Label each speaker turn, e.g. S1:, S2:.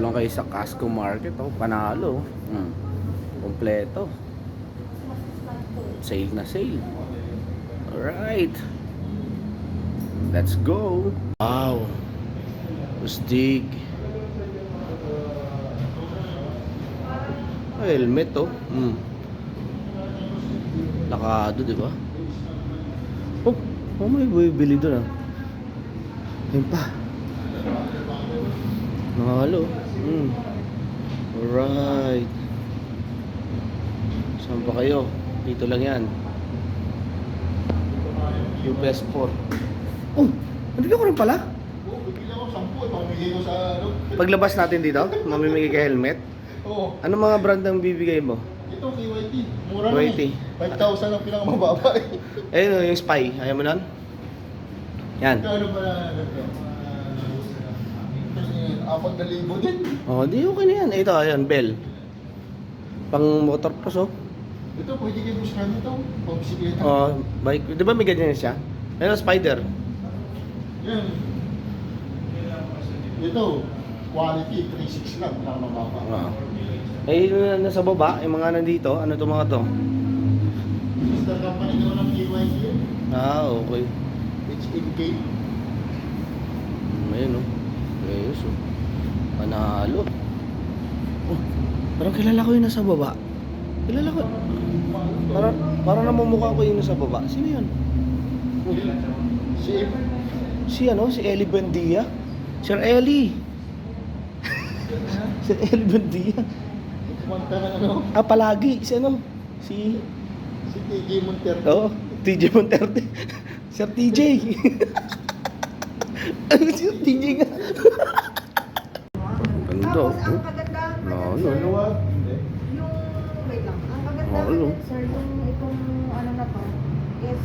S1: lang kayo sa Casco Market, oh, panalo. Kompleto. Sale na sale. Alright. Let's go. Wow. Ustig. Helmet, oh. Nakado, di ba? Oh, may bibili doon, ah. Ayun pa. Nakalo. Alright. Saan pa kayo? Dito lang yan. UPS 4. Oh, nandito ko rin pala.
S2: Oo, bibili ako 10, pamimigay ko sa ano.
S1: Paglabas natin dito, mamimigay ka helmet.
S2: Oo.
S1: Ano mga brand ang bibigay mo?
S2: Ito, KYT. Mura lang
S1: KYT.
S2: eh. 5,000 ang pinakamababa eh.
S1: Ayun, oh, yung spy. Ayaw mo nun? Yan.
S2: Kano ba na ano ito? 4,000 din.
S1: Oh, di okay na yan. Ito, ayan, bell. Pang motor plus, oh.
S2: Ito, pwede kayo buskan ito. Pang bisikleta.
S1: Oh, bike. Di ba may ganyan siya? Ayun, spider.
S2: Yan. Ito, quality, 3,600 lang. Pinakamababa.
S1: Oo. Eh, yung nasa baba, yung mga nandito, ano to mga to?
S2: Sister company daw ng KYT yun.
S1: Ah, okay.
S2: HMK.
S1: Ayun, oh. Ayos, oh. Panalo. Oh, parang kilala ko yung nasa baba. Kilala ko. Parang namumukha ko yung nasa baba. Sino yun? Oh. Si ano? Si Ellie Buendia? Sir Ellie! Sir Ellie Buendia.
S2: Kumanta ng ano?
S1: Ah, palagi. Si ano? Si
S2: Si TJ Montero.
S1: Oo, TJ Monterde. Sir TJ. Ano si TJ nga? Ganda.
S3: Tapos ang kagandahan pa
S1: No,
S3: dyan,
S1: no,
S3: sir,
S1: no.
S3: yung, wait lang, ang kagandahan
S1: Ano?
S3: dyan, sir, yung itong ano na to, is